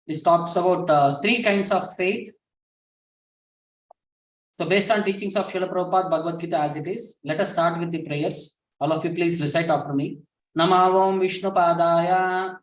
This talks about three kinds of faith. So based on teachings of Srila Prabhupada, Bhagavad Gita as it is, let us start with the prayers. All of you please recite after me. Namaha Vishnu Padaya.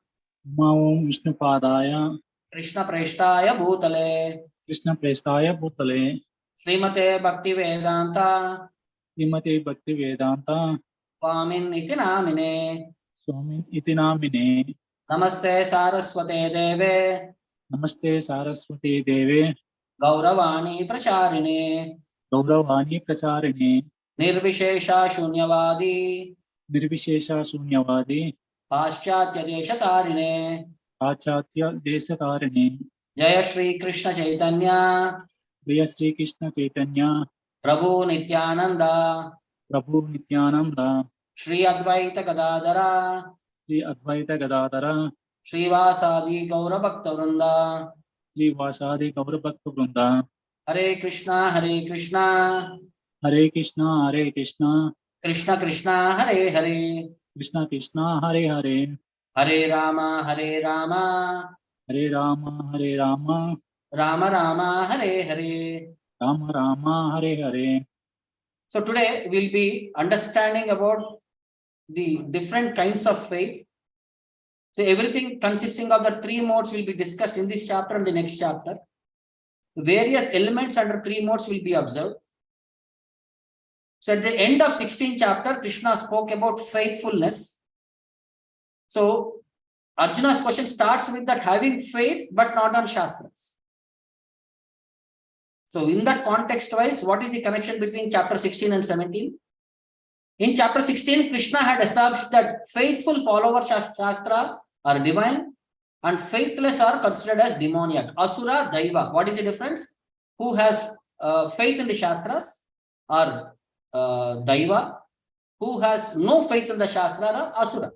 Namaha Vishnu Padaya. Krishna Preshtaya Bhutale. Krishna Prestaya Bhutale. Srimate Bhakti Vedanta. Srimate Bhakti Vedanta. Swamin iti namine. Swamy iti namine. Namaste Saraswate Deve. Namaste Saraswati Deve. Gauravani Pracharine. Gauravani Prasarine. Nirvishesha Shunyavadi. Nirvishesha Sunyavadi. Paschatya Deshatarine. Pachatya Desatarine. Jaya Shri Krishna Chaitanya. Jaya Shri Krishna Chaitanya. Prabhu Nityananda. Prabhu Nityananda. Shri Advaita Gadadara. Shri Advaita Gadadara. Shri Vasadi Gaura Bhakta Vrinda. Shri Vasadi Gaura Bhakta Vrinda. Hare Krishna Hare Krishna. Hare Krishna Hare Krishna. Krishna Krishna Hare Hare. Krishna Krishna Hare Hare. Hare Rama Hare Rama. Hare Rama Hare Rama. Rama Rama Hare Hare. Rama Rama Hare Hare. So today we'll be understanding about the different kinds of faith. So everything consisting of the three modes will be discussed in this chapter and the next chapter. Various elements under three modes will be observed. So at the end of 16th chapter, Krishna spoke about faithfulness. So Arjuna's question starts with that having faith but not on Shastras. So in that context wise, what is the connection between chapter 16 and 17? In chapter 16, Krishna had established that faithful followers of Shastra are divine and faithless are considered as demoniac. Asura, Daiva. What is the difference? Who has faith in the Shastras are Daiva. Who has no faith in the Shastra are Asura.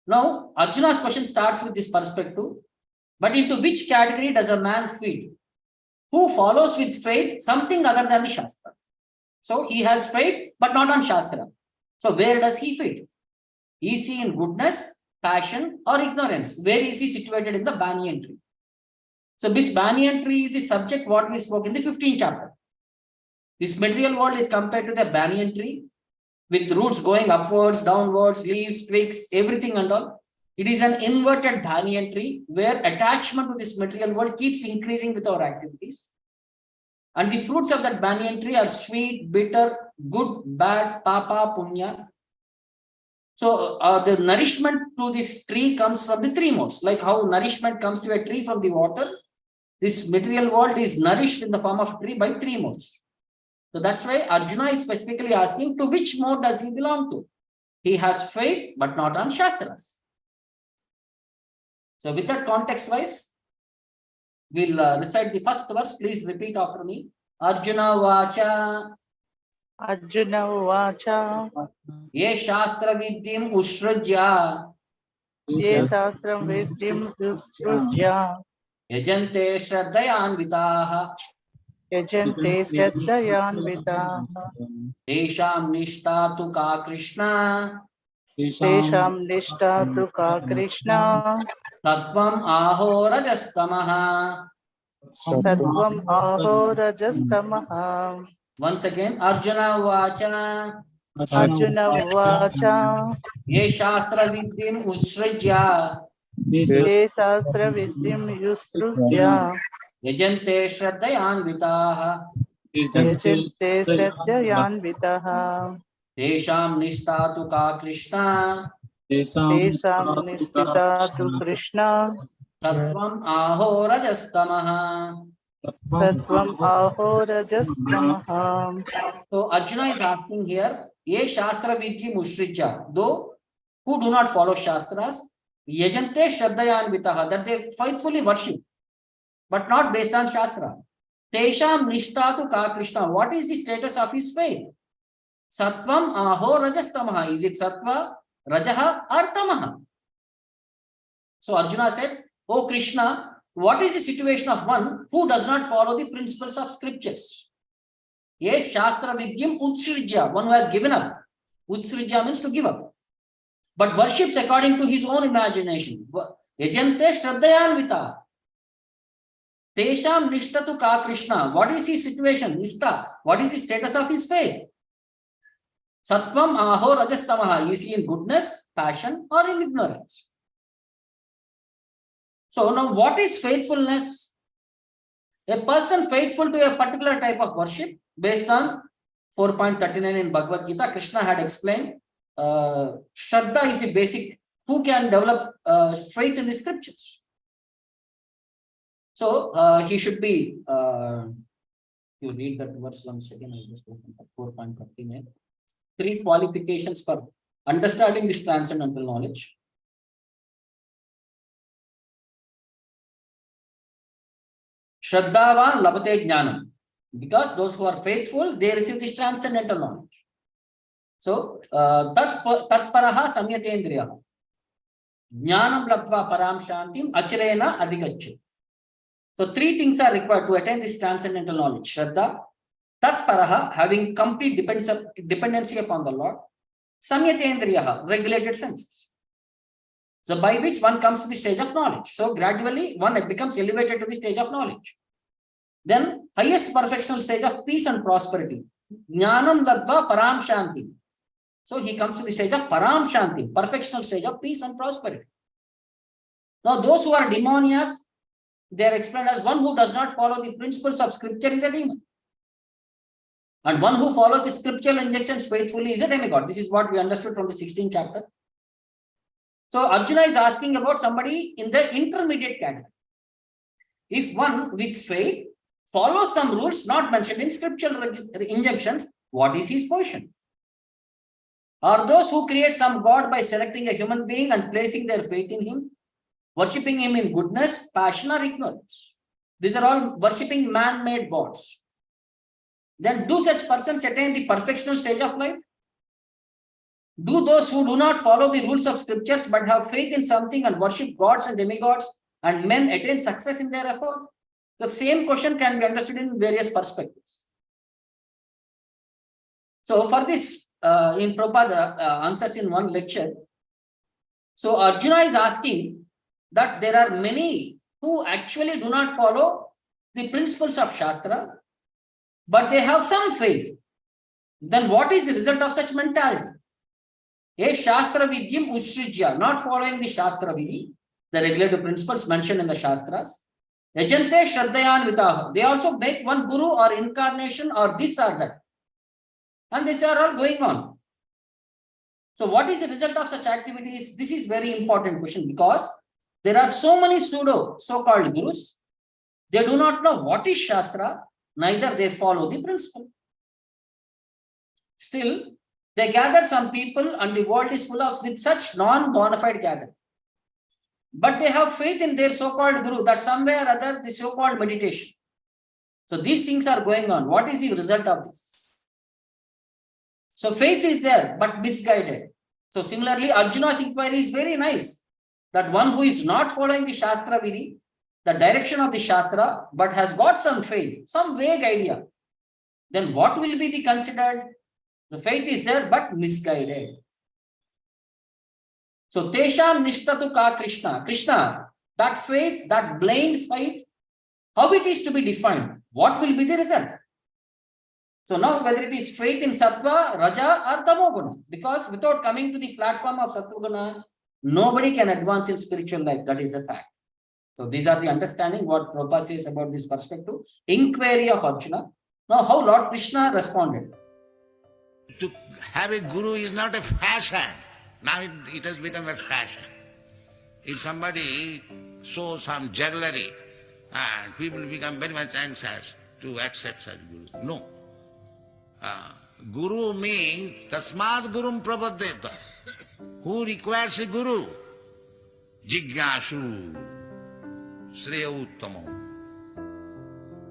Now, Arjuna's question starts with this perspective. But into which category does a man fit? Who follows with faith something other than the Shastra? So he has faith, but not on Shastra. So where does he fit? Is he in goodness, passion, or ignorance? Where is he situated in the banyan tree? So this banyan tree is the subject what we spoke in the 15th chapter. This material world is compared to the banyan tree with roots going upwards, downwards, leaves, twigs, everything and all. It is an inverted banyan tree where attachment to this material world keeps increasing with our activities. And the fruits of that banyan tree are sweet, bitter, good, bad, papa, punya. So the nourishment to this tree comes from the three modes. Like how nourishment comes to a tree from the water, this material world is nourished in the form of tree by three modes. So that's why Arjuna is specifically asking to which mode does he belong to? He has faith but not on Shastras. So with that context wise, we'll recite the first verse. Please repeat after me. Arjuna Vacha. Arjuna Vacha. Ye Shastra Vidyam Ushrajya. Ye Shastra Vidyam Ushrajya. Yajante Shraddhayanvitaha. Yajante Shraddhayanvitaha. Tesham Nishtatu Ka Krishna. Tesham Nishtatu Ka Krishna. Sattvam Aho Rajastamaha. Sattvam Aho Rajastamaha. Once again, Arjuna Vacha. Arjuna Vacha. Ye Shastra Vidyam Ushrajya. Ye Shastra Vidyam Ushrajya. Yajante Shraddhayanvitaha. Yajante Shraddhayanvitaha. Tesham Nishtatu Ka Krishna. Tesam Nishtatu Krishna. Sattvam Aho Rajastamaha. Sattvam Aho Rajastamaha. So Arjuna is asking here, Ye Shastra Vidyam Ushrija, though who do not follow Shastras, Yajante Shraddhayanvitaha, that they faithfully worship, but not based on Shastra. Tesham Nishtatu Ka Krishna, what is the status of his faith? Sattvam Aho Rajastamaha, is it Sattva, Rajaha, or Tamaha? So Arjuna said, Oh Krishna, what is the situation of one who does not follow the principles of scriptures? Ye Shastra Vidyam Utsrijya, one who has given up. Utsrijya means to give up. But worships according to his own imagination. Yajante Shraddhayanvita. Tesham Nishtatu Ka Krishna. What is his situation? Nishta. What is the status of his faith? Sattvam Aho Rajastamaha. Is he in goodness, passion, or in ignorance? So now what is faithfulness? A person faithful to a particular type of worship based on 4.39 in Bhagavad Gita, Krishna had explained, Shraddha is the basic, who can develop faith in the scriptures. So he should be, you read that verse once again, I just open 4.39. 3 qualifications for understanding this transcendental knowledge. Shraddhavan labate jnanam. Because those who are faithful, they receive this transcendental knowledge. So, tatparaha samyatendriya. Jnanam labdva param shantim acharena adhigacchu. So, 3 things are required to attain this transcendental knowledge. Shraddha, tatparaha, having complete dependency upon the Lord. Samyatendriya, regulated senses. So, by which one comes to the stage of knowledge. So, gradually one becomes elevated to the stage of knowledge. Then, highest perfectional stage of peace and prosperity. Jnanam ladva param shanti. So, he comes to the stage of param shanti, perfectional stage of peace and prosperity. Now, those who are demoniac, they are explained as one who does not follow the principles of scripture is a demon. And one who follows the scriptural injunctions faithfully is a demigod. This is what we understood from the 16th chapter. So, Arjuna is asking about somebody in the intermediate category. If one with faith follows some rules not mentioned in scriptural injunctions, what is his position? Are those who create some god by selecting a human being and placing their faith in him, worshipping him in goodness, passion, or ignorance? These are all worshipping man-made gods. Then do such persons attain the perfectional stage of life? Do those who do not follow the rules of scriptures but have faith in something and worship gods and demigods and men attain success in their effort? The same question can be understood in various perspectives. So for this, in Prabhupada answers in one lecture. So Arjuna is asking that there are many who actually do not follow the principles of Shastra, but they have some faith. Then what is the result of such mentality? A Shastra Vidyam Usrijya, not following the Shastra Vidhi, the regulative principles mentioned in the Shastras. Yajante Shraddhayanvitaha. They also make one guru or incarnation or this or that. And these are all going on. So what is the result of such activities? This is very important question because there are so many pseudo so-called gurus. They do not know what is Shastra, neither they follow the principle. Still, they gather some people and the world is full of with such non-bona fide gathering. But they have faith in their so-called guru that somewhere or other the so-called meditation. So these things are going on. What is the result of this? So faith is there, but misguided. So similarly, Arjuna's inquiry is very nice. That one who is not following the Shastra Vidhi, the direction of the Shastra, but has got some faith, some vague idea, then what will be the considered? The faith is there, but misguided. So, Tesham Nishtatu Ka Krishna. Krishna, that faith, that blind faith, how it is to be defined? What will be the result? So now whether it is faith in Sattva, Raja or Tamoguna, because without coming to the platform of Sattvaguna, nobody can advance in spiritual life. That is a fact. So these are the understanding what Prabhupada says about this perspective. Inquiry of Arjuna. Now how Lord Krishna responded. To have a guru is not a fashion. Now it has become a fashion. If somebody shows some jugglery, and people become very much anxious to accept such guru. No. Guru means tasmad gurum prapadyeta. Who requires a guru? Jigyashu Shreya Uttamam.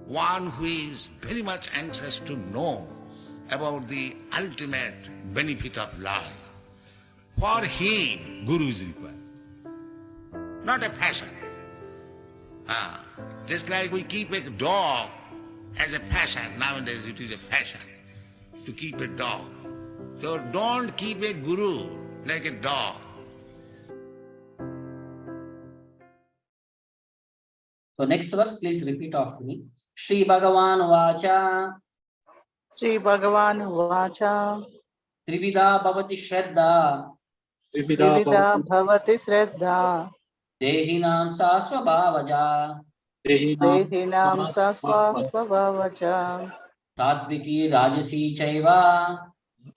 One who is very much anxious to know about the ultimate benefit of life. For him, guru is required. Not a passion. Just like we keep a dog as a passion, nowadays it is a fashion to keep a dog. So don't keep a guru like a dog. So next verse, please repeat after me. Shri Bhagavan Vacha Sri Bhagavan Vacha Trivida Bhavati Shraddha Divida Bhavati Shraddha Dehinam Sasva Bhavaja Dehinam Sasva Svabhavacha Satviki Rajasi Chaiva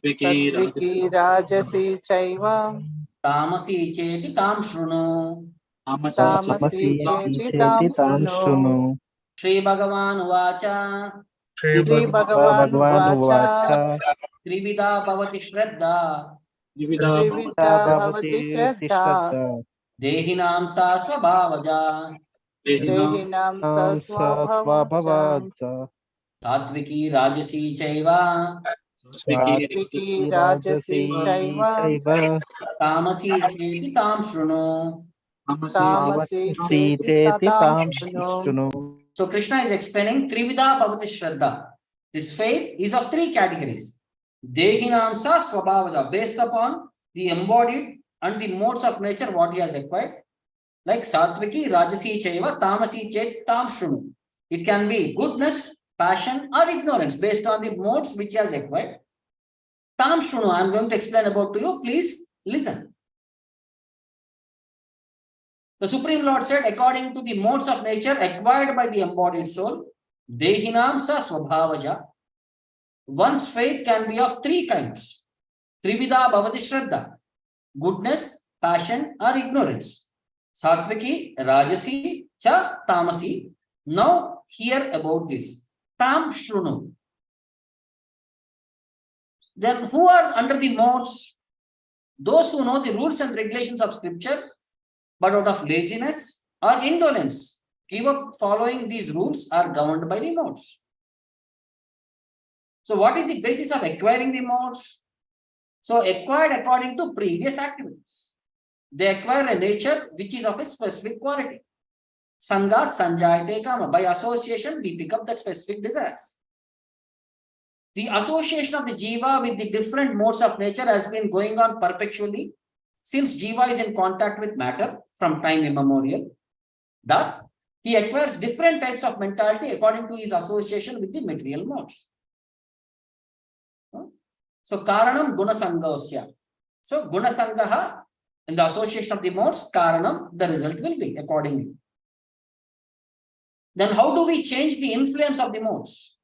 Satviki Rajasi Chaiva Tamasi Cheti Tam Shrunu. Tamasi Cheti Tam Shrunu. Shri Bhagavan Vacha Sri Bhagavan Vacha Trivida Bhavati Shraddha Trivida Bhavati Shraddha Dehinam Sasva Bhavaja Dehinam Sasvabhavacha Satviki Rajasi Chaiva Satviki Rajasi Chaiva Tamasi Cheti Tam Shrunu. Tamasi Cheti Tam Shrunu. So Krishna is explaining Trivida Bhavati Shraddha. This faith is of three categories. Dehinam Sa Swabhavaja, based upon the embodied and the modes of nature what he has acquired. Like Satviki, Rajasi Chaiva, Tamasi Chet Tam Shrunu. It can be goodness, passion or ignorance based on the modes which he has acquired. Tam Shrunu, I am going to explain about to you. Please listen. The Supreme Lord said, according to the modes of nature acquired by the embodied soul, Dehinam Sa Swabhavaja, one's faith can be of three kinds. Trivida Bhavati Shraddha, goodness, passion or ignorance. Satviki, Rajasi, Cha, Tamasi. Now hear about this. Tam Shrunu. Then who are under the modes? Those who know the rules and regulations of scripture, but out of laziness or indolence, give up following these rules, are governed by the modes. So what is the basis of acquiring the modes? So acquired according to previous activities. They acquire a nature which is of a specific quality. Sangat sanjayate kama. By association, we pick up that specific desires. The association of the jiva with the different modes of nature has been going on perpetually since jiva is in contact with matter from time immemorial. Thus, he acquires different types of mentality according to his association with the material modes. So, Karanam Gunasangasya. So, Gunasangaha, in the association of the modes, Karanam, the result will be accordingly. Then, how do we change the influence of the modes?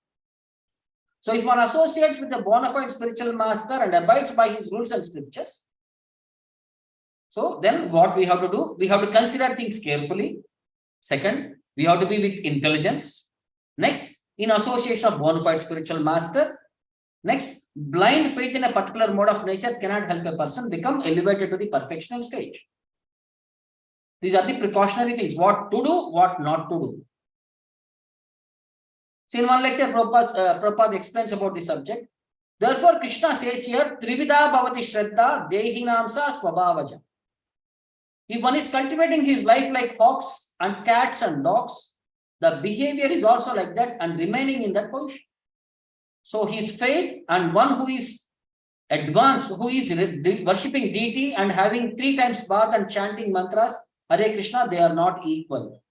So, if one associates with a bona fide spiritual master and abides by his rules and scriptures, so then what we have to do? We have to consider things carefully. Second, we have to be with intelligence. Next, in association of bona fide spiritual master. Next, blind faith in a particular mode of nature cannot help a person become elevated to the perfectional stage. These are the precautionary things, what to do, what not to do. So in one lecture, Prabhupada explains about the subject. Therefore, Krishna says here, Trivida Bhavati Shraddha Dehinam Sa Swabhavaja. If one is cultivating his life like hawks and cats and dogs, the behavior is also like that and remaining in that position. So his faith and one who is advanced, who is worshipping deity and having 3 times bath and chanting mantras, Hare Krishna, they are not equal.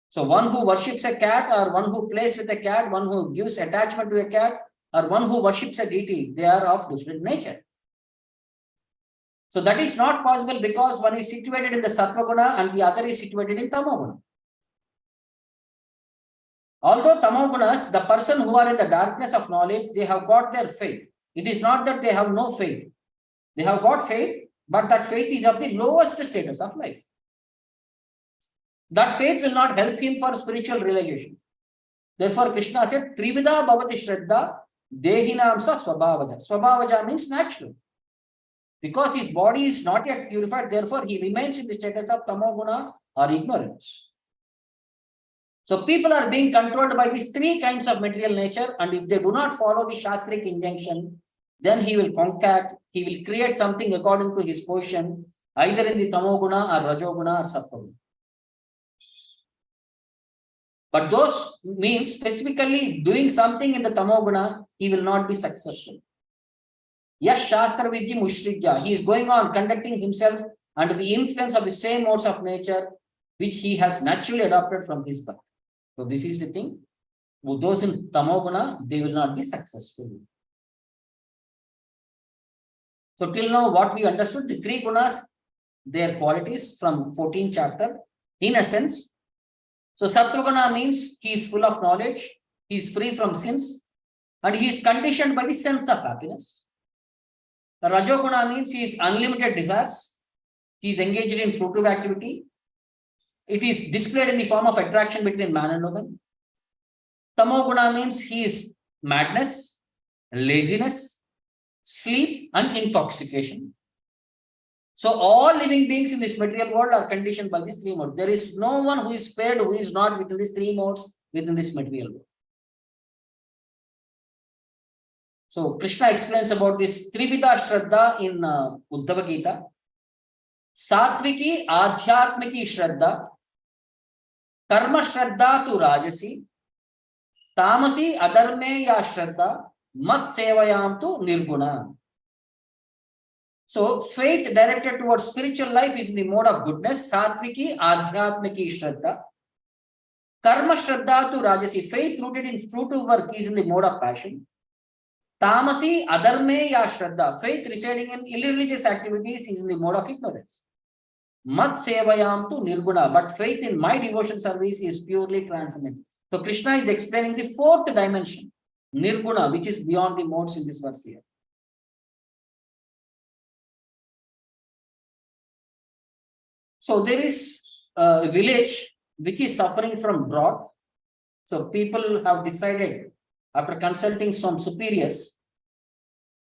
So one who worships a cat or one who plays with a cat, one who gives attachment to a cat or one who worships a deity, they are of different nature. So that is not possible because one is situated in the Sattva Guna and the other is situated in Tamo Guna. Although Tamogunas, the person who are in the darkness of knowledge, they have got their faith. It is not that they have no faith. They have got faith, but that faith is of the lowest status of life. That faith will not help him for spiritual realization. Therefore, Krishna said, Trivida Bhavati Shraddha Dehinam Sa Swabhavaja. Swabhavaja means natural. Because his body is not yet purified, therefore he remains in the status of Tamoguna or ignorance. So people are being controlled by these 3 kinds of material nature, and if they do not follow the Shastric injunction, then he will concact, he will create something according to his position, either in the Tamoguna or Rajoguna or Sattva. But those means specifically doing something in the Tamoguna, he will not be successful. Yes, Shastra Vidya Mushrijya, he is going on conducting himself under the influence of the same modes of nature, which he has naturally adopted from his birth. So this is the thing. Those in Tamoguna, they will not be successful. So till now, what we understood, the three gunas, their qualities from 14th chapter, in essence. So Sattva means he is full of knowledge, he is free from sins, and he is conditioned by the sense of happiness. Rajoguna means he is unlimited desires, he is engaged in fruitive activity. It is displayed in the form of attraction between man and woman. Tamoguna means he is madness, laziness, sleep, and intoxication. So all living beings in this material world are conditioned by these three modes. There is no one who is spared who is not within these three modes within this material world. So Krishna explains about this Trivida Shraddha in Uddhava Gita. Satviki Adhyatmiki Shraddha, Karma Shraddha tu Rajasi, Tamasi Adharme ya Shraddha, Mat Sevayam tu Nirguna. So faith directed towards spiritual life is in the mode of goodness, Satviki Adhyatmiki Shraddha. Karma Shraddha tu Rajasi, faith rooted in fruitive work is in the mode of passion. Tamasi Adharme ya Shraddha, faith residing in irreligious activities is in the mode of ignorance. Mat Sevayam tu Nirguna, but faith in my devotion service is purely transcendent. So Krishna is explaining the fourth dimension, Nirguna, which is beyond the modes in this verse here. So there is a village which is suffering from drought. So people have decided, after consulting some superiors,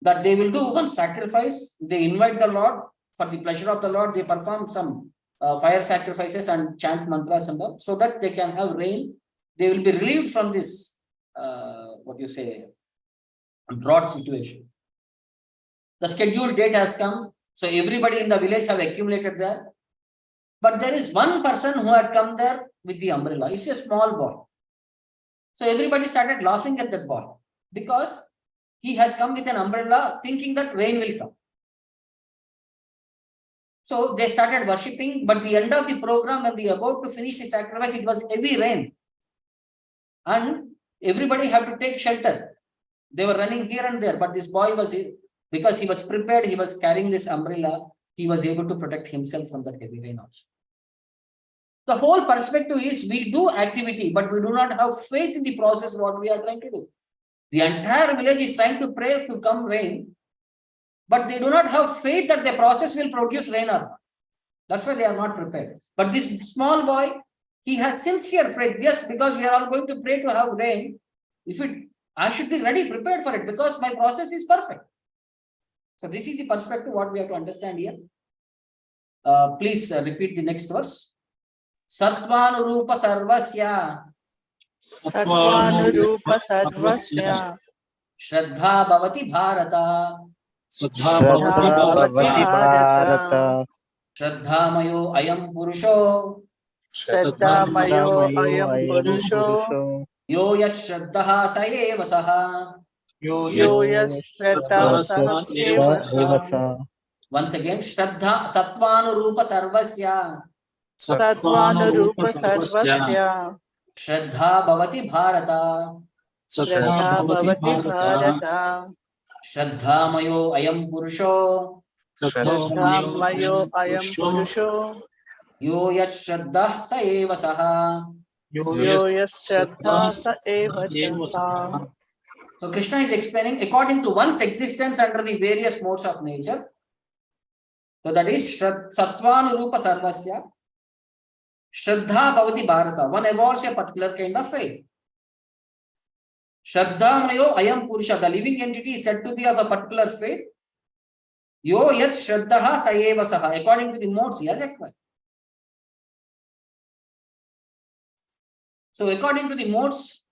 that they will do one sacrifice. They invite the Lord for the pleasure of the Lord. They perform some fire sacrifices and chant mantras and all, so that they can have rain. They will be relieved from this, drought situation. The scheduled date has come. So everybody in the village have accumulated there. But there is one person who had come there with the umbrella. He's a small boy. So everybody started laughing at that boy because he has come with an umbrella thinking that rain will come. So they started worshipping, but the end of the program, when they were about to finish the sacrifice, it was heavy rain. And everybody had to take shelter. They were running here and there, but this boy was, because he was prepared, he was carrying this umbrella, he was able to protect himself from that heavy rain also. The whole perspective is we do activity, but we do not have faith in the process what we are trying to do. The entire village is trying to pray to come rain, but they do not have faith that the process will produce rain or not. That's why they are not prepared. But this small boy, he has sincere faith. Yes, because we are all going to pray to have rain. I should be ready, prepared for it, because my process is perfect. So this is the perspective what we have to understand here. Please repeat the next verse. Sattvanurupa sarvasya. Sattvanurupa sarvasya. Shraddha bhavati bharata. Shraddha bhavati bharata. Shraddhamayo ayam purusho. Shraddhamayo ayam purusho. Yo yash shraddha sa eva saha. Yo yashraddha sa eva sa. Once again, Shraddha Sattvanurupa sarvasya. Sattvanurupa sarvasya. Shraddha bhavati bharata. Shraddha bhavati bharata. Shraddhamayo ayam purusho. Shraddhamayo ayam purusho. Yo yash shraddha sa eva saha. Yo yashraddha sa eva sa. So Krishna is explaining according to one's existence under the various modes of nature. So that is Sattvanurupa sarvasya. Shraddha bhavati bharata. One evolves a particular kind of faith. Shraddhamayo ayam purusha. The living entity is said to be of a particular faith. Yo yat shraddha sa eva saha. According to the modes he has acquired. So according to the modes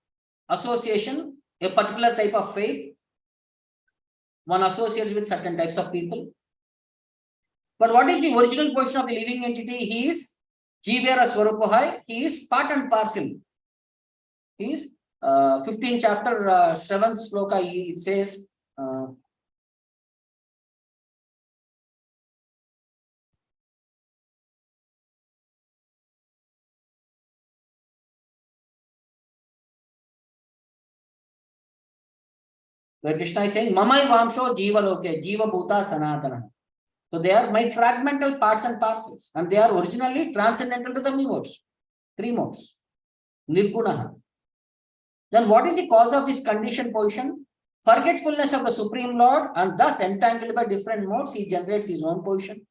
association, a particular type of faith, one associates with certain types of people. But what is the original position of the living entity? He is Jivera Swarupohai. He is part and parcel. He is 15th chapter, 7th sloka, it says, where Krishna is saying, Mamai Vamsho Jiva Loke, Jiva Bhuta Sanatana. So they are my fragmental parts and parcels, and they are originally transcendental to the modes, three modes, Nirguna. Then what is the cause of this conditioned position? Forgetfulness of the Supreme Lord, and thus entangled by different modes, he generates his own position.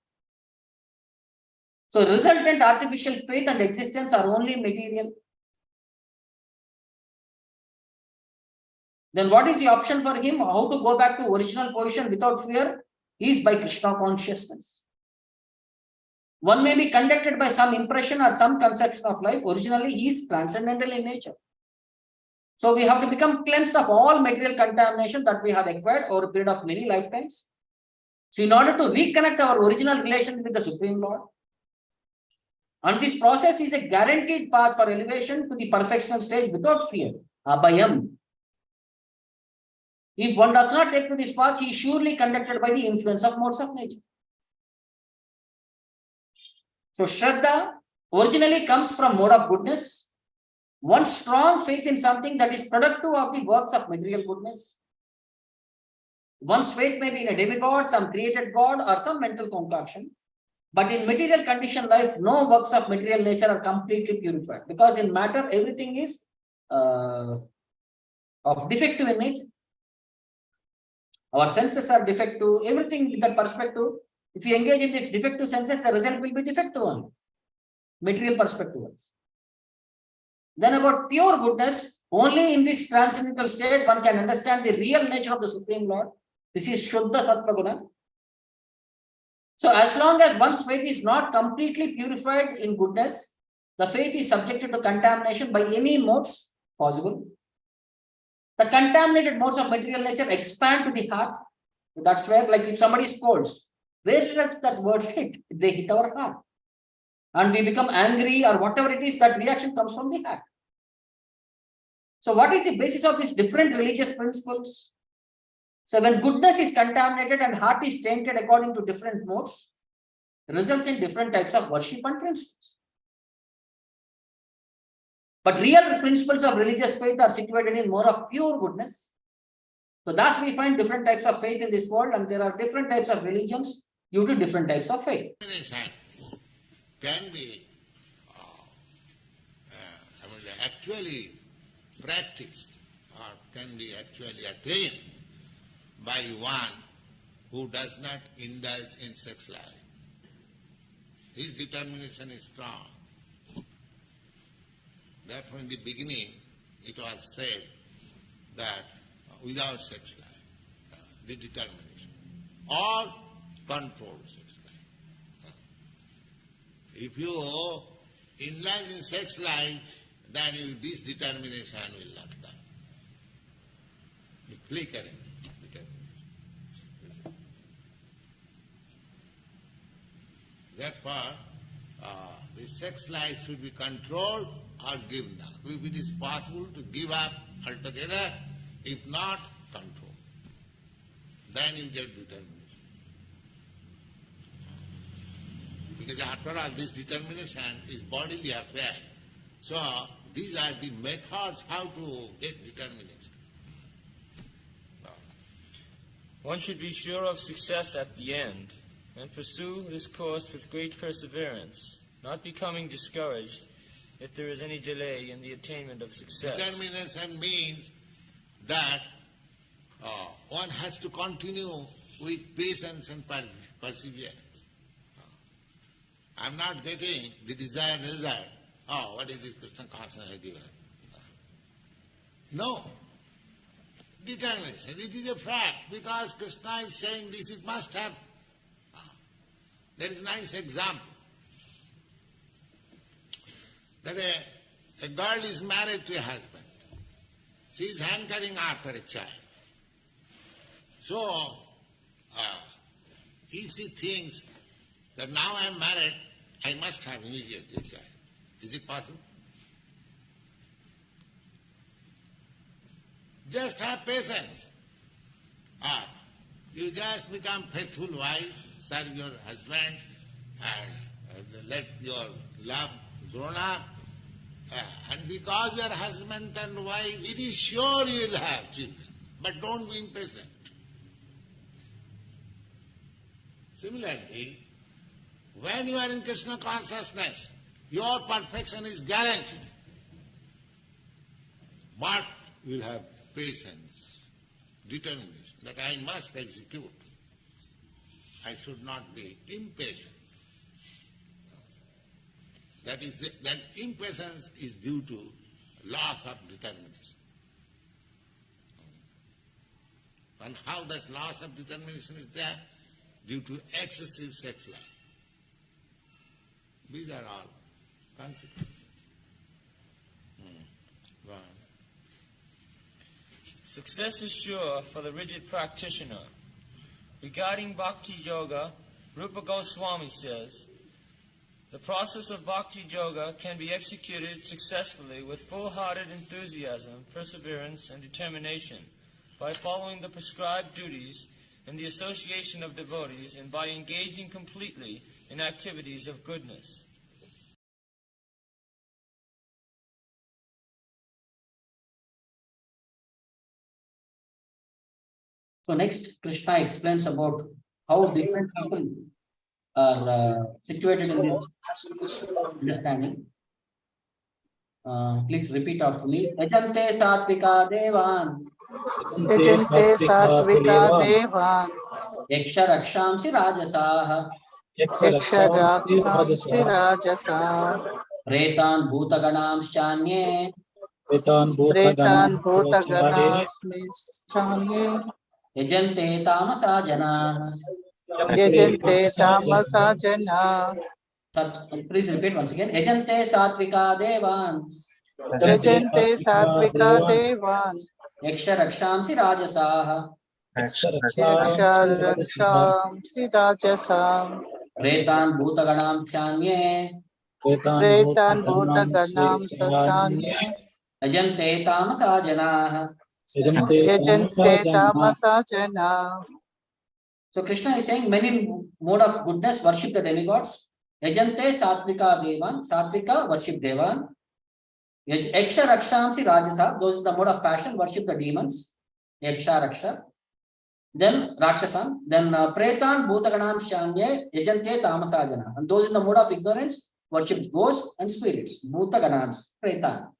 So resultant artificial faith and existence are only material. Then what is the option for him? How to go back to original position without fear? Is by Krishna consciousness. One may be conducted by some impression or some conception of life. Originally, he is transcendental in nature. So we have to become cleansed of all material contamination that we have acquired over a period of many lifetimes. So in order to reconnect our original relation with the Supreme Lord, and this process is a guaranteed path for elevation to the perfection stage without fear, abhayam. If one does not take to this path, he is surely conducted by the influence of modes of nature. So Shraddha originally comes from mode of goodness. One strong faith in something that is productive of the works of material goodness. One's faith may be in a demigod, some created god, or some mental concoction. But in material conditioned life, no works of material nature are completely purified. Because in matter, everything is of defective in nature. Our senses are defective, everything with that perspective. If you engage in this defective senses, the result will be defective only. Material perspective. Then about pure goodness, only in this transcendental state one can understand the real nature of the Supreme Lord. This is Shuddha Sattva Guna. So as long as one's faith is not completely purified in goodness, the faith is subjected to contamination by any modes possible. The contaminated modes of material nature expand to the heart. That's where, like if somebody scolds, where does that words hit? They hit our heart. And we become angry or whatever it is, that reaction comes from the heart. So what is the basis of these different religious principles? So when goodness is contaminated and heart is tainted according to different modes, results in different types of worship and principles. But real principles of religious faith are situated in more of pure goodness. So thus we find different types of faith in this world, and there are different types of religions due to different types of faith. Can be actually practiced or can be actually attained by one who does not indulge in sex life. His determination is strong. Therefore, in the beginning, it was said that without sex life, the determination, or controlled sex life. If you indulge in sex life, then this determination will not come. The flickering determination. Therefore, the sex life should be controlled or given up. If it is possible to give up altogether, if not, control. Then you get determination. Because after all, this determination is bodily affair. So, these are the methods how to get determination. One should be sure of success at the end and pursue this course with great perseverance, not becoming discouraged if there is any delay in the attainment of success. Determination means that one has to continue with patience and perseverance. I'm not getting the desired result. Oh, what is this Krishna consciousness given? No. Determination. It is a fact because Krishna is saying this, it must happen. There is a nice example. That a girl is married to a husband. She is hankering after a child. So, if she thinks that now I am married, I must have immediately a child. Is it possible? Just have patience. You just become faithful wife, serve your husband, and let your love grow up. And because you are husband and wife, it is sure you will have children. but don't be impatient. Similarly, when you are in Krishna consciousness, your perfection is guaranteed. But you will have patience, determination, that I must execute. I should not be impatient. That impatience is due to loss of determination. And how that loss of determination is there? Due to excessive sex life. These are all consequences. Go on. Success is sure for the rigid practitioner. Regarding Bhakti Yoga, Rupa Goswami says, the process of Bhakti Yoga can be executed successfully with full-hearted enthusiasm, perseverance, and determination by following the prescribed duties in the association of devotees and by engaging completely in activities of goodness. So next, Krishna explains about how different people are situated in this understanding. Please repeat after me. Yajante satvika devan. Yajante satvika devan. Yaksha rakshamsi rajasaha. Yaksha rakshamsi rajasa. Pretan bhutaganamshchanye. Pretan bhutaganasmischanye. Yajante tamasa jana. Yajante tamasa jana. Please repeat once again. Yajante satvika devan. Yajante satvika devan. Yaksha rakshamsi rajasaha. Yaksha rakshamsi rajasa. Pretan bhutaganamshchanye. Pretan bhutaganamshchanye. Yajante tamasa jana. Yajante tamasa jana. So Krishna is saying many mode of goodness worship the demigods. Yajante satvika devan. Satvika worship devan. Yaksha rakshamsi rajasa. Those are the mode of passion, worship the demons. Yaksha raksha. Then rakshasan. Then pretan bhutaganam shanye. Yajante tamasa jana. And those in the mode of ignorance worship ghosts and spirits. Bhutaganams. Pretan.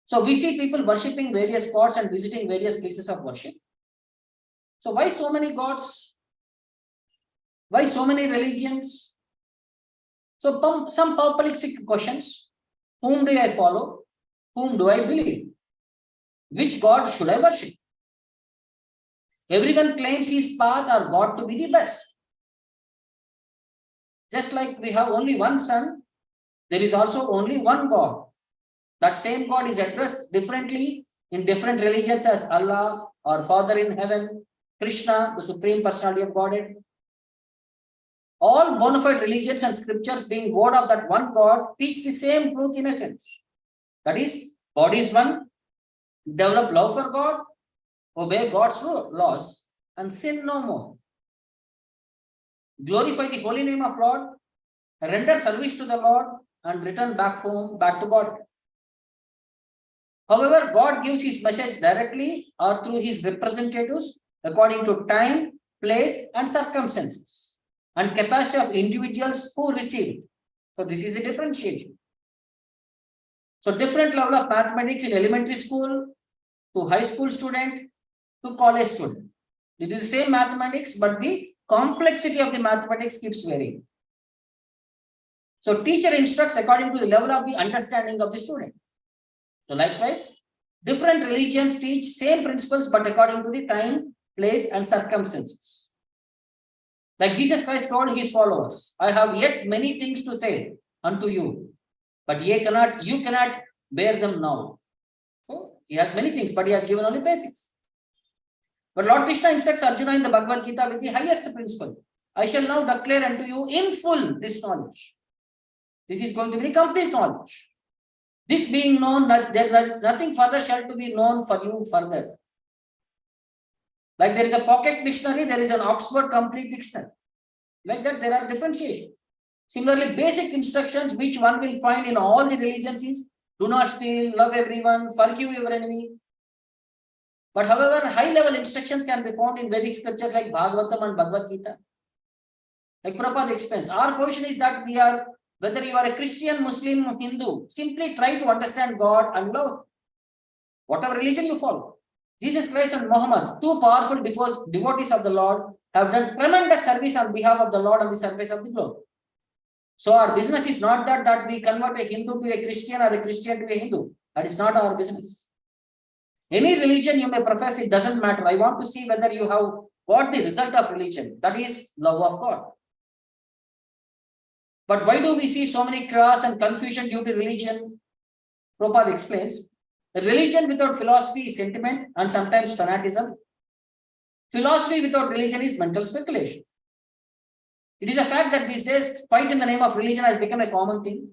So we see people worshipping various gods and visiting various places of worship. So why so many gods? Why so many religions? So some perplexing questions. Whom do I follow? Whom do I believe? Which God should I worship? Everyone claims his path or God to be the best. Just like we have only one sun, there is also only one God. That same God is addressed differently in different religions as Allah or Father in heaven, Krishna, the Supreme Personality of Godhead. All bona fide religions and scriptures being word of that one God teach the same truth in essence. That is, God is one, develop love for God, obey God's laws, and sin no more. Glorify the holy name of Lord, render service to the Lord, and return back home, back to God. However, God gives his message directly or through his representatives according to time, place, and circumstances, and capacity of individuals who receive it. So this is a differentiation. So different level of mathematics in elementary school, to high school student, to college student. It is the same mathematics, but the complexity of the mathematics keeps varying. So teacher instructs according to the level of the understanding of the student. So likewise, different religions teach same principles, but according to the time, place, and circumstances. Like Jesus Christ told his followers, I have yet many things to say unto you, but you cannot bear them now. So he has many things, but he has given only basics. But Lord Krishna instructs Arjuna in the Bhagavad Gita with the highest principle. I shall now declare unto you in full this knowledge. This is going to be the complete knowledge. This being known, that there is nothing further shall to be known for you further. Like there is a pocket dictionary, there is an Oxford complete dictionary. Like that, there are differentiations. Similarly, basic instructions which one will find in all the religions is do not steal, love everyone, forgive your enemy. But however, high-level instructions can be found in Vedic scripture like Bhagavatam and Bhagavad Gita. Like Prabhupada explains, our position is that we are, whether you are a Christian, Muslim, Hindu, simply try to understand God and love whatever religion you follow. Jesus Christ and Muhammad, two powerful devotees of the Lord, have done tremendous service on behalf of the Lord on the surface of the globe. So our business is not that we convert a Hindu to a Christian or a Christian to a Hindu. That is not our business. Any religion you may profess, it doesn't matter. I want to see whether you have got the result of religion. That is love of God. But why do we see so many chaos and confusion due to religion? Prabhupada explains, religion without philosophy is sentiment and sometimes fanaticism. Philosophy without religion is mental speculation. It is a fact that these days, fight in the name of religion has become a common thing.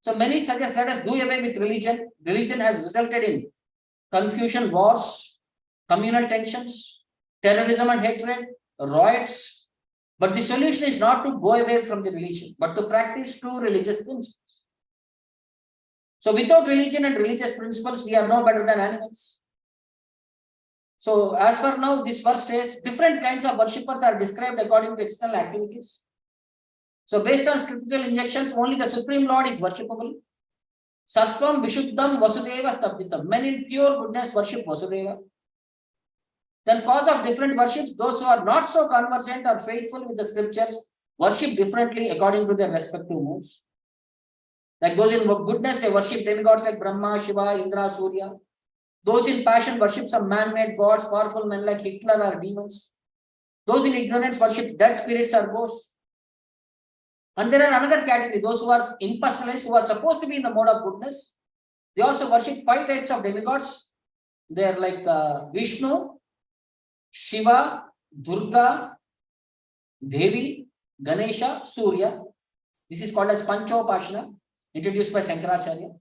So many suggest, let us do away with religion. Religion has resulted in confusion, wars, communal tensions, terrorism and hatred, riots. But the solution is not to go away from the religion, but to practice true religious principles. So without religion and religious principles, we are no better than animals. So as per now, this verse says, different kinds of worshippers are described according to external activities. So based on scriptural injections, only the Supreme Lord is worshipable. Sattvam Vishuddham Vasudeva Stabditam. Men in pure goodness worship Vasudeva. Then cause of different worships, those who are not so conversant or faithful with the scriptures worship differently according to their respective moods. Like those in goodness, they worship demigods like Brahma, Shiva, Indra, Surya. Those in passion worship some man-made gods, powerful men like Hitler or demons. Those in ignorance worship dead spirits or ghosts. And there are another category, those who are impersonalists, who are supposed to be in the mode of goodness. They also worship 5 types of demigods. They are like Vishnu, Shiva, Durga, Devi, Ganesha, Surya. This is called as Panchopashana, introduced by Shankaracharya.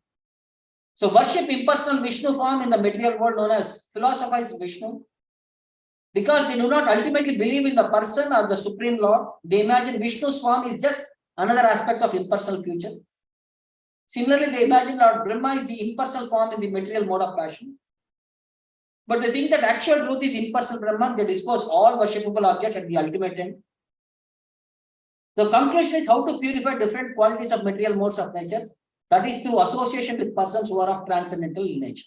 So worship impersonal Vishnu form in the material world known as philosophized Vishnu. Because they do not ultimately believe in the person or the Supreme Lord, they imagine Vishnu's form is just another aspect of impersonal future. Similarly, they imagine Lord Brahma is the impersonal form in the material mode of passion. But they think that actual truth is impersonal Brahman. They dispose all worshipable objects at the ultimate end. The conclusion is how to purify different qualities of material modes of nature. That is through association with persons who are of transcendental nature.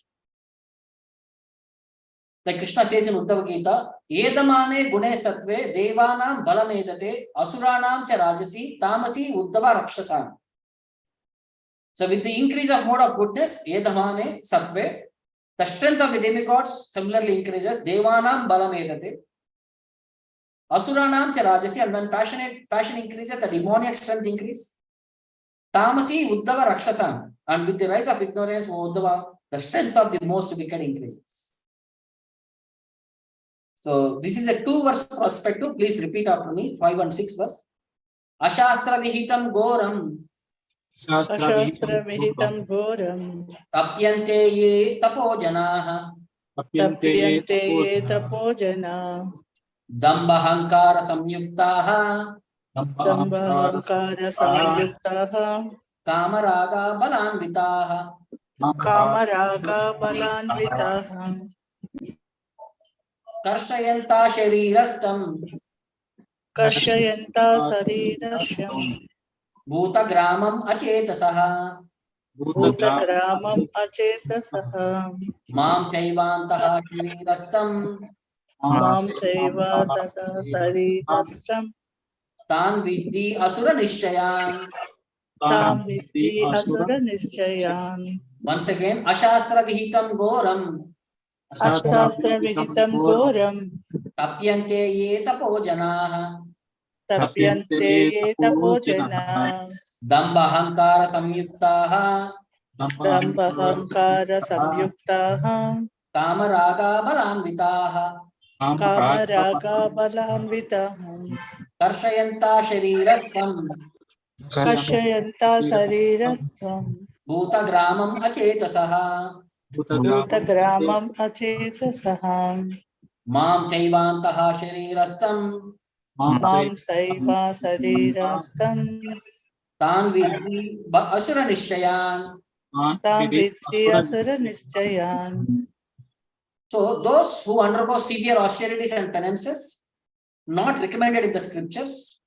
Like Krishna says in Uddhava Gita, Edamane gune sattve devanam balamedate asuranam cha rajasi tamasi uddhava rakshasam. So with the increase of mode of goodness, Edamane sattve, the strength of the demigods similarly increases. Devanam balamedate asuranam cha rajasi, and when passion increases, the demoniac strength increases. Tamasi uddhava rakshasam, and with the rise of ignorance, Uddhava, the strength of the most wicked increases. So this is a 2-verse perspective. Please repeat after me, 5 and 6 verse. Ashastra vihitam goram. Ashastra vihitam goram. Tapyante ye tapo janaha. Tapyante ye tapo jana. Dambahankara samyuktaha. Dambahankara samyuktaha. Kamaraga balanvitaha. Kamaraga balanvitaha. Karshayanta sharirastam. Karshayanta sarirasham. Bhutagramam achetasaha. Bhutagramam achetasaha. Mam chaivantaha sharirastam. Mam chaiva tata sarirasham. Tan vidhi asura nischayan. Tam vidhi asura nischayan. Once again, ashastra vihitam goram. Ashastra vihitam goram. Tapyante ye tapo janaha. Tapyante ye tapo jana. Dambahankara samyuktaha. Dambahankara samyuktaha. Kamaraga balanvitaha. Kamaraga balanvitaha. Karshayanta sharirastam. Karshayanta sariratam. Bhutagramam achetasaha. Bhutagramam achetasaha. Mam chaivantaha sharirastam. Mam saiva sarirastam. Tan vidhi asura nischayan. Tam vidhi asura nischayan. So those who undergo severe austerities and penances, not recommended in the scriptures,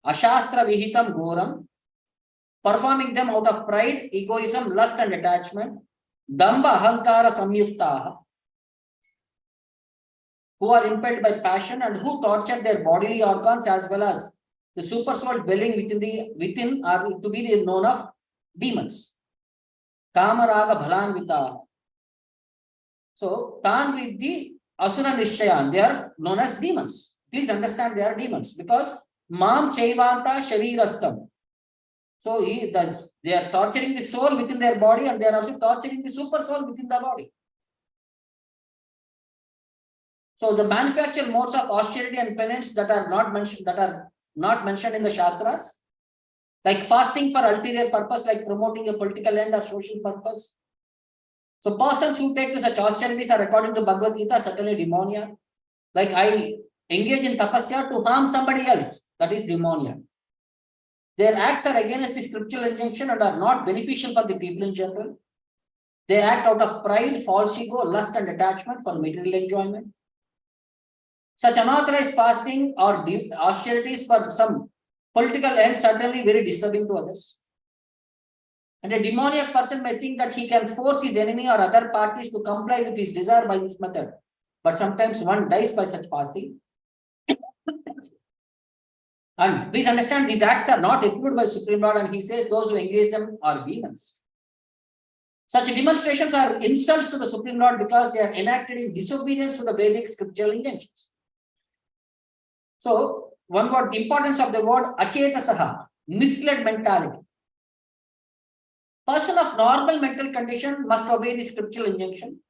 ashastra vihitam goram, performing them out of pride, egoism, lust and attachment, damba ahankara samyuktaha, who are impelled by passion and who torture their bodily organs as well as the super soul dwelling within are to be known of demons. Kamaraga bhalanvita. So tan with the asura nishchayan, they are known as demons. Please understand they are demons because mam chaivanta sharirastam. So they are torturing the soul within their body and they are also torturing the super soul within the body. So the manufactured modes of austerity and penance that are not mentioned in the Shastras, like fasting for ulterior purpose, like promoting a political end or social purpose. So persons who take to such austerities are, according to Bhagavad Gita, certainly demoniac. Like I engage in tapasya to harm somebody else, that is demoniac. Their acts are against the scriptural injunction and are not beneficial for the people in general. They act out of pride, false ego, lust and attachment for material enjoyment. Such unauthorized fasting or austerities for some political end certainly very disturbing to others. And a demoniac person may think that he can force his enemy or other parties to comply with his desire by this method. But sometimes one dies by such fasting. And please understand, these acts are not approved by Supreme Lord, and he says those who engage them are demons. Such demonstrations are insults to the Supreme Lord because they are enacted in disobedience to the Vedic scriptural intentions. So, one word, importance of the word achetasaha, misled mentality. Person of normal mental condition must obey the scriptural injunction.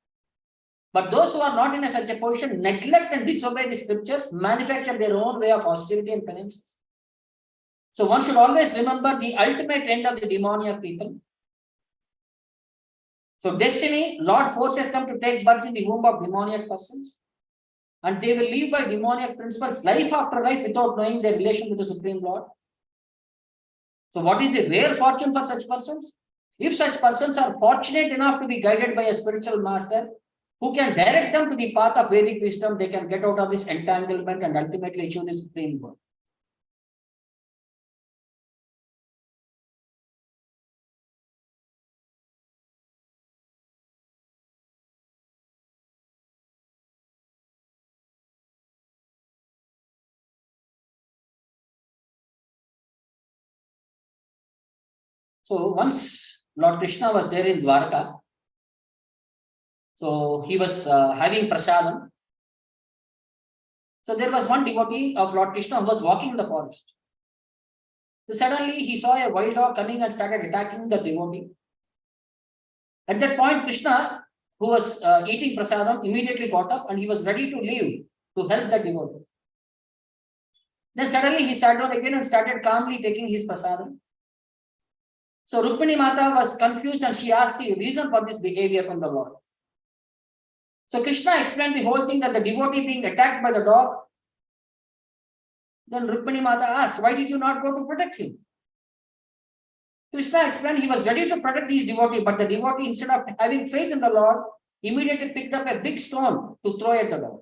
But those who are not in such a position neglect and disobey the scriptures, manufacture their own way of austerity and penance. So one should always remember the ultimate end of the demoniac people. So destiny, Lord forces them to take birth in the womb of demoniac persons. And they will live by demoniac principles life after life without knowing their relation with the Supreme Lord. So what is the rare fortune for such persons? If such persons are fortunate enough to be guided by a spiritual master who can direct them to the path of Vedic wisdom, they can get out of this entanglement and ultimately achieve the Supreme Good. So once Lord Krishna was there in Dwarka, so he was having prasadam. So there was one devotee of Lord Krishna who was walking in the forest. So suddenly he saw a wild dog coming and started attacking the devotee. At that point, Krishna, who was eating prasadam, immediately got up and he was ready to leave to help the devotee. Then suddenly he sat down again and started calmly taking his prasadam. So Rukmini Mata was confused and she asked the reason for this behavior from the Lord. So Krishna explained the whole thing, that the devotee being attacked by the dog. Then Rukmini Mata asked, why did you not go to protect him? Krishna explained he was ready to protect his devotee, but the devotee, instead of having faith in the Lord, immediately picked up a big stone to throw at the dog.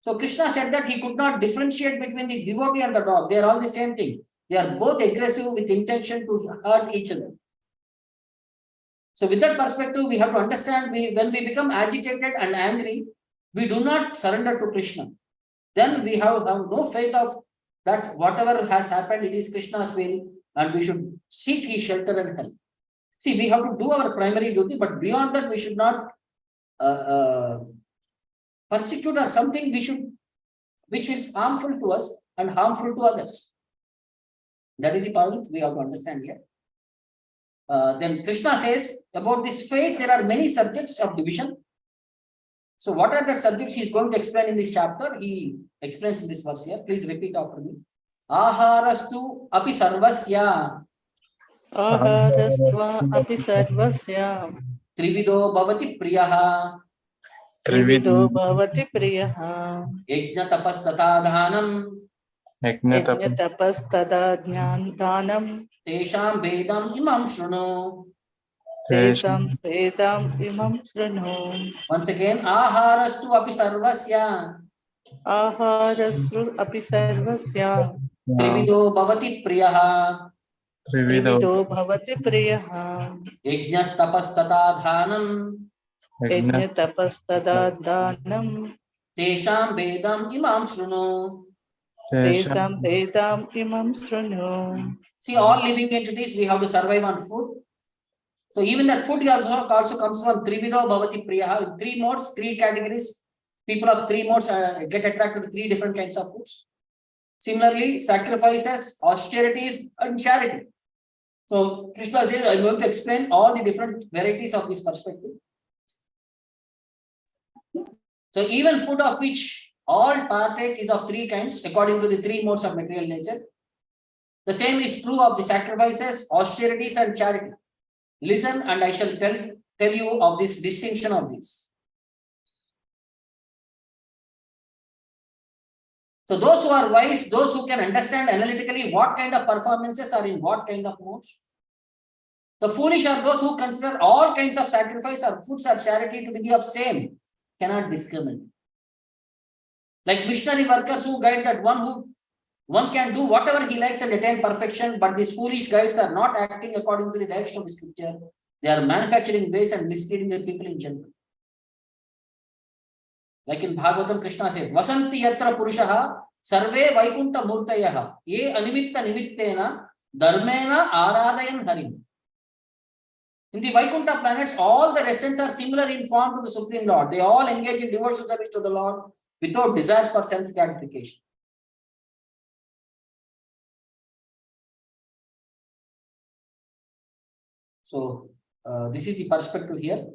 So Krishna said that he could not differentiate between the devotee and the dog. They are all the same thing. They are both aggressive with intention to hurt each other. So with that perspective, we have to understand, when we become agitated and angry, we do not surrender to Krishna. Then we have no faith of that whatever has happened, it is Krishna's will, and we should seek his shelter and help. See, we have to do our primary duty, but beyond that, we should not persecute or something which is harmful to us and harmful to others. That is the point we have to understand here. Then Krishna says about this faith, there are many subjects of division. So what are the subjects he is going to explain in this chapter? He explains in this verse here. Please repeat after me. Aharastu api sarvasya. Aharastva api sarvasya. Trivido bhavati priyaha. Trivido bhavati priyaha. Yajna tapas tata dhanam. Yajna tapas tada dhanam. Tesham vedam imam shrunu. Tesam vedam imam sranu. Once again, aharastu api sarvasya Aharasru api sarvasya. trivido bhavati priyaha Trivido bhavati priyaha. yajnas tapas tata dhanam Yajna tapastada dhanam. tesham vedam imam shrunu. Tesam vedam imam sranu. See, all living entities, we have to survive on food. So even that food also comes from trivido bhavati priyaha. Three modes, three categories. People of three modes get attracted to three different kinds of foods. Similarly, sacrifices, austerities, and charity. So Krishna says, I'm going to explain all the different varieties of this perspective. So even food of which all partake is of three kinds according to the three modes of material nature. The same is true of the sacrifices, austerities, and charity. Listen, and I shall tell you of this distinction of these. So those who are wise, those who can understand analytically what kind of performances are in what kind of modes. The foolish are those who consider all kinds of sacrifice or foods or charity to be of same, cannot discriminate. Like missionary workers who guide that one can do whatever he likes and attain perfection, but these foolish guides are not acting according to the direction of the scripture. They are manufacturing ways and misleading the people in general. Like in Bhagavatam, Krishna says, Vasanti yatra purushaha sarve vaikunta murtayaha ye animitta nimittena dharmena aradayan harim. In the Vaikunta planets, all the residents are similar in form to the Supreme Lord. They all engage in devotional service to the Lord without desires for sense gratification. So, this is the perspective here.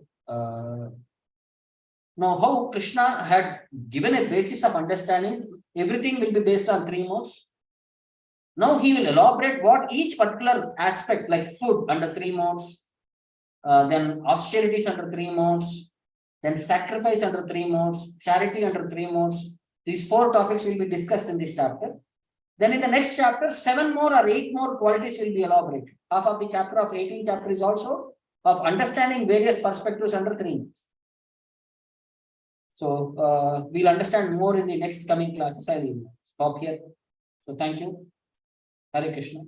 Now, how Krishna had given a basis of understanding, everything will be based on three modes. Now, he will elaborate what each particular aspect, like food under three modes, then austerities under three modes, then sacrifice under three modes, charity under three modes. These four topics will be discussed in this chapter. Then in the next chapter, 7 more or 8 more qualities will be elaborated. Half of the chapter of 18th chapter is also of understanding various perspectives under three modes. So we'll understand more in the next coming classes. I will stop here. So thank you. Hare Krishna.